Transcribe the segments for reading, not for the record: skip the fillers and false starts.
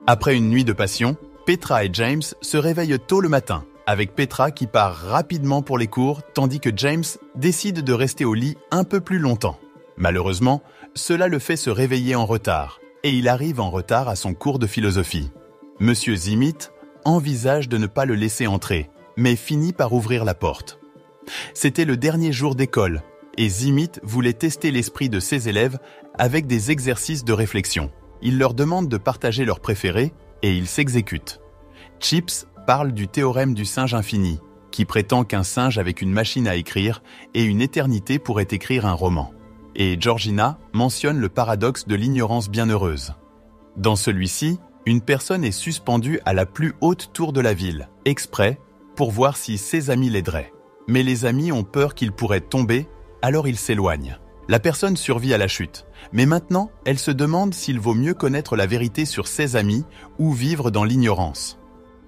Après une nuit de passion, Petra et James se réveillent tôt le matin, avec Petra qui part rapidement pour les cours, tandis que James décide de rester au lit un peu plus longtemps. Malheureusement, cela le fait se réveiller en retard, et il arrive en retard à son cours de philosophie. Monsieur Zimit envisage de ne pas le laisser entrer, mais finit par ouvrir la porte. C'était le dernier jour d'école, et Zimit voulait tester l'esprit de ses élèves avec des exercices de réflexion. Il leur demande de partager leurs préférés, et ils s'exécutent. Chips parle du théorème du singe infini, qui prétend qu'un singe avec une machine à écrire et une éternité pourrait écrire un roman. Et Georgina mentionne le paradoxe de l'ignorance bienheureuse. Dans celui-ci, une personne est suspendue à la plus haute tour de la ville, exprès pour voir si ses amis l'aideraient. Mais les amis ont peur qu'il pourrait tomber, alors ils s'éloignent. La personne survit à la chute, mais maintenant, elle se demande s'il vaut mieux connaître la vérité sur ses amis ou vivre dans l'ignorance.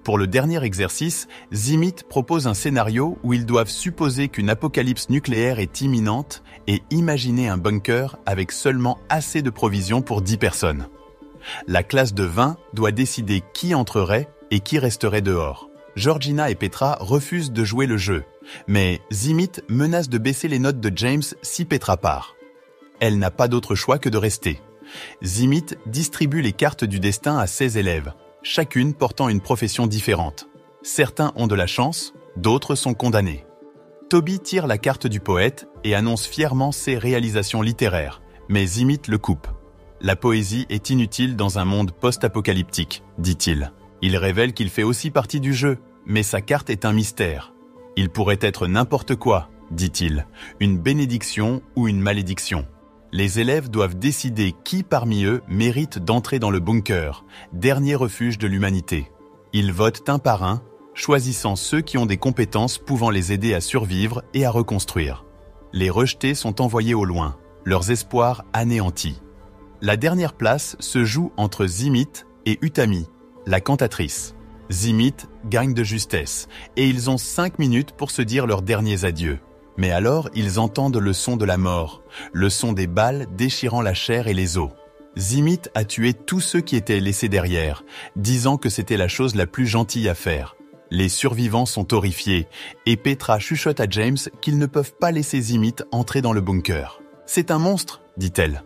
Pour le dernier exercice, Zimit propose un scénario où ils doivent supposer qu'une apocalypse nucléaire est imminente et imaginer un bunker avec seulement assez de provisions pour 10 personnes. La classe de 20 doit décider qui entrerait et qui resterait dehors. Georgina et Petra refusent de jouer le jeu, mais Zimit menace de baisser les notes de James si Petra part. Elle n'a pas d'autre choix que de rester. Zimit distribue les cartes du destin à ses élèves, chacune portant une profession différente. Certains ont de la chance, d'autres sont condamnés. Toby tire la carte du poète et annonce fièrement ses réalisations littéraires, mais Zimit le coupe. La poésie est inutile dans un monde post-apocalyptique, dit-il. Il révèle qu'il fait aussi partie du jeu, mais sa carte est un mystère. Il pourrait être n'importe quoi, dit-il, une bénédiction ou une malédiction. Les élèves doivent décider qui parmi eux mérite d'entrer dans le bunker, dernier refuge de l'humanité. Ils votent un par un, choisissant ceux qui ont des compétences pouvant les aider à survivre et à reconstruire. Les rejetés sont envoyés au loin, leurs espoirs anéantis. La dernière place se joue entre Zimit et Utami, la cantatrice. Zimit gagne de justesse, et ils ont 5 minutes pour se dire leurs derniers adieux. Mais alors, ils entendent le son de la mort, le son des balles déchirant la chair et les os. Zimit a tué tous ceux qui étaient laissés derrière, disant que c'était la chose la plus gentille à faire. Les survivants sont horrifiés, et Petra chuchote à James qu'ils ne peuvent pas laisser Zimit entrer dans le bunker. « C'est un monstre », dit-elle.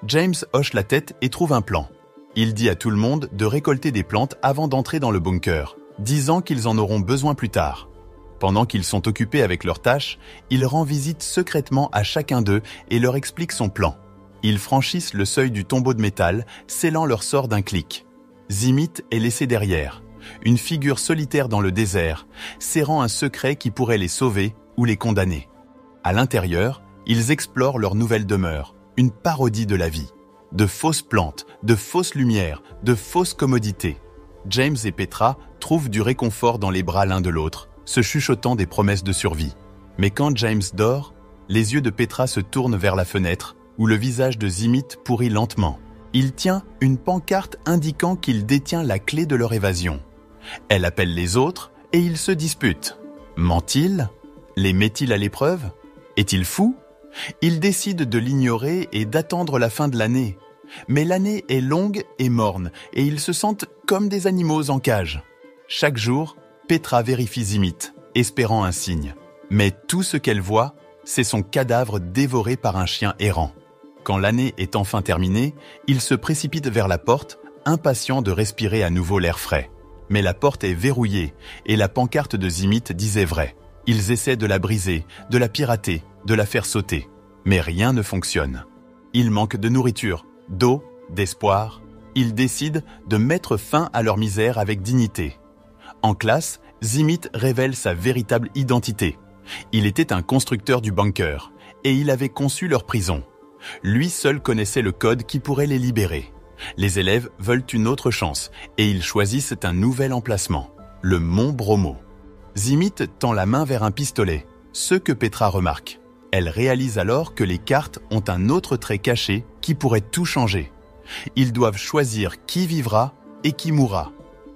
James hoche la tête et trouve un plan. Il dit à tout le monde de récolter des plantes avant d'entrer dans le bunker, disant qu'ils en auront besoin plus tard. Pendant qu'ils sont occupés avec leurs tâches, il rend visite secrètement à chacun d'eux et leur explique son plan. Ils franchissent le seuil du tombeau de métal, scellant leur sort d'un clic. Zimit est laissé derrière, une figure solitaire dans le désert, serrant un secret qui pourrait les sauver ou les condamner. À l'intérieur, ils explorent leur nouvelle demeure, une parodie de la vie. De fausses plantes, de fausses lumières, de fausses commodités. James et Petra trouvent du réconfort dans les bras l'un de l'autre, se chuchotant des promesses de survie. Mais quand James dort, les yeux de Petra se tournent vers la fenêtre, où le visage de Zimit pourrit lentement. Il tient une pancarte indiquant qu'il détient la clé de leur évasion. Elle appelle les autres et ils se disputent. Ment-il? Les met-il à l'épreuve? Est-il fou? Ils décident de l'ignorer et d'attendre la fin de l'année. Mais l'année est longue et morne, et ils se sentent comme des animaux en cage. Chaque jour, Petra vérifie Zimit, espérant un signe. Mais tout ce qu'elle voit, c'est son cadavre dévoré par un chien errant. Quand l'année est enfin terminée, ils se précipitent vers la porte, impatients de respirer à nouveau l'air frais. Mais la porte est verrouillée, et la pancarte de Zimit disait vrai. Ils essaient de la briser, de la pirater, de la faire sauter. Mais rien ne fonctionne. Il manque de nourriture, d'eau, d'espoir. Ils décident de mettre fin à leur misère avec dignité. En classe, Zimit révèle sa véritable identité. Il était un constructeur du bunker, et il avait conçu leur prison. Lui seul connaissait le code qui pourrait les libérer. Les élèves veulent une autre chance, et ils choisissent un nouvel emplacement, le mont Bromo. Zimit tend la main vers un pistolet, ce que Petra remarque. Elle réalise alors que les cartes ont un autre trait caché qui pourrait tout changer. Ils doivent choisir qui vivra et qui mourra.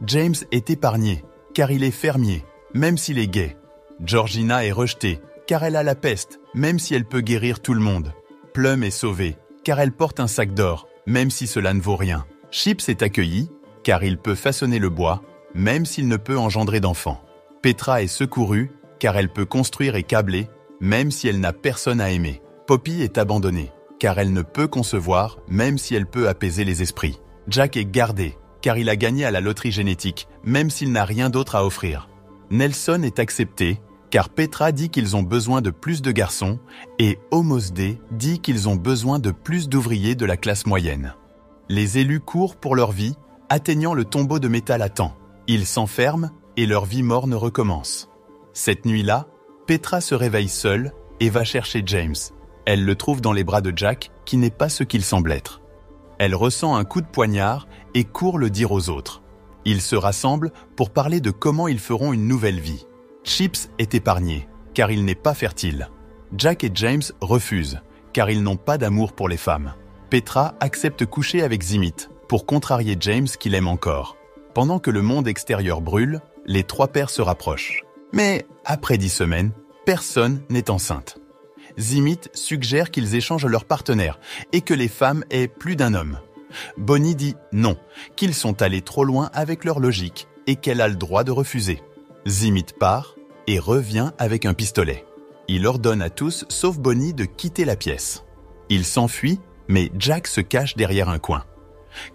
James est épargné, car il est fermier, même s'il est gay. Georgina est rejetée, car elle a la peste, même si elle peut guérir tout le monde. Plum est sauvée, car elle porte un sac d'or, même si cela ne vaut rien. Chips est accueilli, car il peut façonner le bois, même s'il ne peut engendrer d'enfants. Petra est secourue, car elle peut construire et câbler, même si elle n'a personne à aimer. Poppy est abandonnée, car elle ne peut concevoir, même si elle peut apaiser les esprits. Jack est gardé, car il a gagné à la loterie génétique, même s'il n'a rien d'autre à offrir. Nelson est accepté, car Petra dit qu'ils ont besoin de plus de garçons, et Homosde dit qu'ils ont besoin de plus d'ouvriers de la classe moyenne. Les élus courent pour leur vie, atteignant le tombeau de métal à temps. Ils s'enferment, et leur vie morne recommence. Cette nuit-là, Petra se réveille seule et va chercher James. Elle le trouve dans les bras de Jack, qui n'est pas ce qu'il semble être. Elle ressent un coup de poignard et court le dire aux autres. Ils se rassemblent pour parler de comment ils feront une nouvelle vie. Chips est épargné, car il n'est pas fertile. Jack et James refusent, car ils n'ont pas d'amour pour les femmes. Petra accepte coucher avec Zimit, pour contrarier James qu'il aime encore. Pendant que le monde extérieur brûle, les trois pères se rapprochent. Mais après 10 semaines, personne n'est enceinte. Zimit suggère qu'ils échangent leurs partenaires et que les femmes aient plus d'un homme. Bonnie dit non, qu'ils sont allés trop loin avec leur logique et qu'elle a le droit de refuser. Zimit part et revient avec un pistolet. Il ordonne à tous, sauf Bonnie, de quitter la pièce. Il s'enfuit, mais Jack se cache derrière un coin.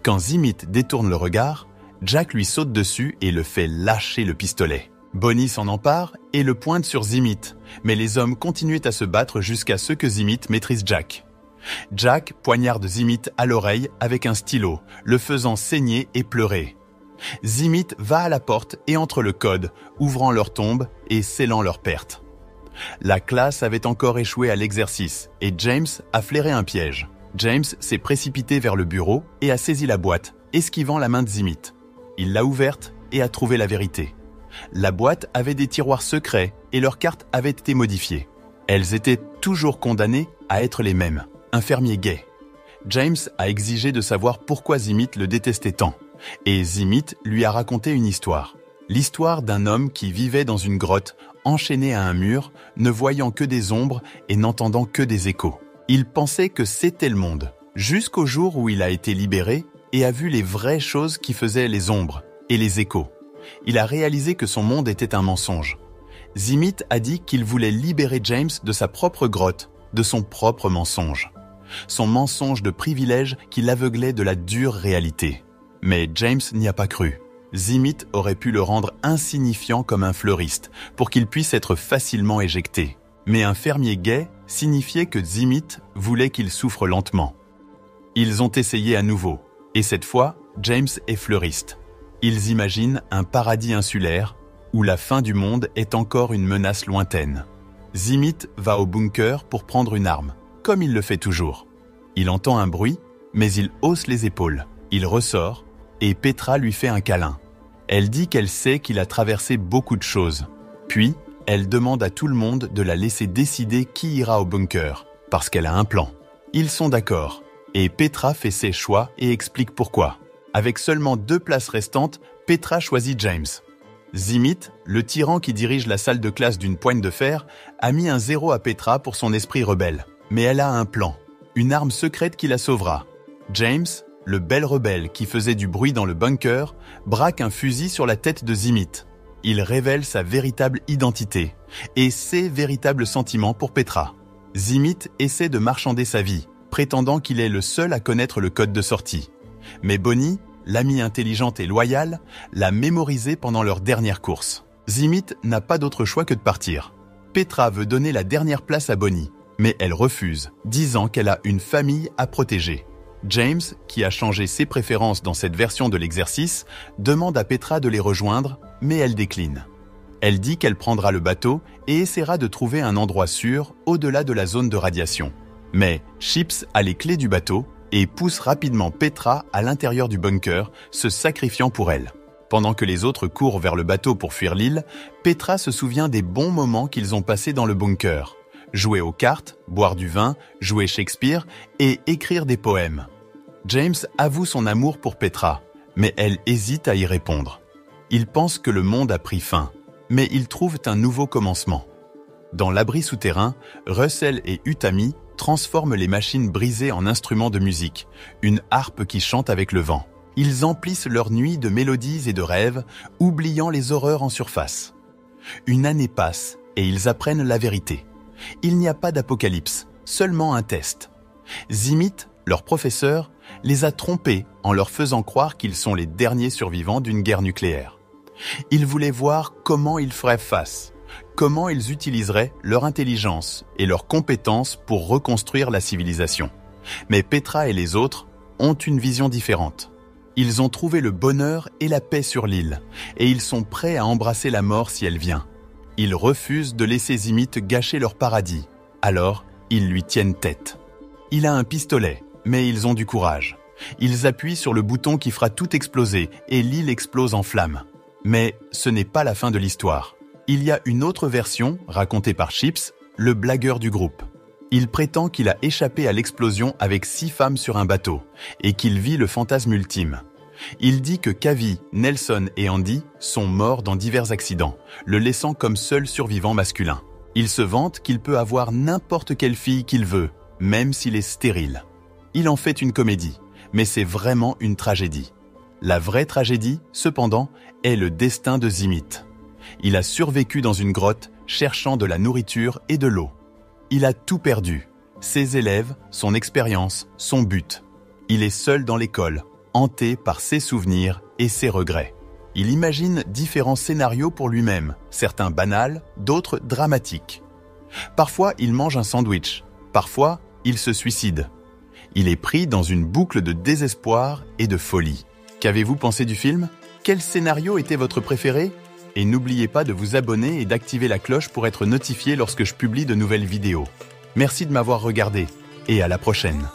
Quand Zimit détourne le regard, Jack lui saute dessus et le fait lâcher le pistolet. Bonnie s'en empare et le pointe sur Zimit, mais les hommes continuent à se battre jusqu'à ce que Zimit maîtrise Jack. Jack poignarde Zimit à l'oreille avec un stylo, le faisant saigner et pleurer. Zimit va à la porte et entre le code, ouvrant leur tombe et scellant leur perte. La classe avait encore échoué à l'exercice et James a flairé un piège. James s'est précipité vers le bureau et a saisi la boîte, esquivant la main de Zimit. Il l'a ouverte et a trouvé la vérité. La boîte avait des tiroirs secrets et leurs cartes avaient été modifiées. Elles étaient toujours condamnées à être les mêmes. Un fermier gay. James a exigé de savoir pourquoi Zimit le détestait tant. Et Zimit lui a raconté une histoire. L'histoire d'un homme qui vivait dans une grotte, enchaîné à un mur, ne voyant que des ombres et n'entendant que des échos. Il pensait que c'était le monde, jusqu'au jour où il a été libéré et a vu les vraies choses qui faisaient les ombres et les échos. Il a réalisé que son monde était un mensonge. Zimit a dit qu'il voulait libérer James de sa propre grotte, de son propre mensonge. Son mensonge de privilège qui l'aveuglait de la dure réalité. Mais James n'y a pas cru. Zimit aurait pu le rendre insignifiant comme un fleuriste, pour qu'il puisse être facilement éjecté. Mais un fermier gay signifiait que Zimit voulait qu'il souffre lentement. Ils ont essayé à nouveau, et cette fois, James est fleuriste. Ils imaginent un paradis insulaire, où la fin du monde est encore une menace lointaine. Zimit va au bunker pour prendre une arme, comme il le fait toujours. Il entend un bruit, mais il hausse les épaules. Il ressort, et Petra lui fait un câlin. Elle dit qu'elle sait qu'il a traversé beaucoup de choses. Puis, elle demande à tout le monde de la laisser décider qui ira au bunker, parce qu'elle a un plan. Ils sont d'accord, et Petra fait ses choix et explique pourquoi. Avec seulement 2 places restantes, Petra choisit James. Zimit, le tyran qui dirige la salle de classe d'une poigne de fer, a mis un 0 à Petra pour son esprit rebelle. Mais elle a un plan, une arme secrète qui la sauvera. James, le bel rebelle qui faisait du bruit dans le bunker, braque un fusil sur la tête de Zimit. Il révèle sa véritable identité et ses véritables sentiments pour Petra. Zimit essaie de marchander sa vie, prétendant qu'il est le seul à connaître le code de sortie. Mais Bonnie, l'amie intelligente et loyale, l'a mémorisé pendant leur dernière course. Zimit n'a pas d'autre choix que de partir. Petra veut donner la dernière place à Bonnie, mais elle refuse, disant qu'elle a une famille à protéger. James, qui a changé ses préférences dans cette version de l'exercice, demande à Petra de les rejoindre, mais elle décline. Elle dit qu'elle prendra le bateau et essaiera de trouver un endroit sûr au-delà de la zone de radiation. Mais Chips a les clés du bateau et pousse rapidement Petra à l'intérieur du bunker, se sacrifiant pour elle. Pendant que les autres courent vers le bateau pour fuir l'île, Petra se souvient des bons moments qu'ils ont passés dans le bunker. Jouer aux cartes, boire du vin, jouer Shakespeare et écrire des poèmes. James avoue son amour pour Petra, mais elle hésite à y répondre. Il pense que le monde a pris fin, mais ils trouvent un nouveau commencement. Dans l'abri souterrain, Russell et Utami transforment les machines brisées en instruments de musique, une harpe qui chante avec le vent. Ils emplissent leur nuit de mélodies et de rêves, oubliant les horreurs en surface. Une année passe et ils apprennent la vérité. Il n'y a pas d'apocalypse, seulement un test. Zimit, leur professeur, les a trompés en leur faisant croire qu'ils sont les derniers survivants d'une guerre nucléaire. Il voulait voir comment ils feraient face, comment ils utiliseraient leur intelligence et leurs compétences pour reconstruire la civilisation. Mais Petra et les autres ont une vision différente. Ils ont trouvé le bonheur et la paix sur l'île, et ils sont prêts à embrasser la mort si elle vient. Ils refusent de laisser Zimit gâcher leur paradis, alors ils lui tiennent tête. Il a un pistolet, mais ils ont du courage. Ils appuient sur le bouton qui fera tout exploser, et l'île explose en flammes. Mais ce n'est pas la fin de l'histoire. Il y a une autre version, racontée par Chips, le blagueur du groupe. Il prétend qu'il a échappé à l'explosion avec 6 femmes sur un bateau et qu'il vit le fantasme ultime. Il dit que Kavi, Nelson et Andy sont morts dans divers accidents, le laissant comme seul survivant masculin. Il se vante qu'il peut avoir n'importe quelle fille qu'il veut, même s'il est stérile. Il en fait une comédie, mais c'est vraiment une tragédie. La vraie tragédie, cependant, est le destin de Zimit. Il a survécu dans une grotte, cherchant de la nourriture et de l'eau. Il a tout perdu, ses élèves, son expérience, son but. Il est seul dans l'école, hanté par ses souvenirs et ses regrets. Il imagine différents scénarios pour lui-même, certains banals, d'autres dramatiques. Parfois, il mange un sandwich, parfois, il se suicide. Il est pris dans une boucle de désespoir et de folie. Qu'avez-vous pensé du film ? Quel scénario était votre préféré ? Et n'oubliez pas de vous abonner et d'activer la cloche pour être notifié lorsque je publie de nouvelles vidéos. Merci de m'avoir regardé et à la prochaine.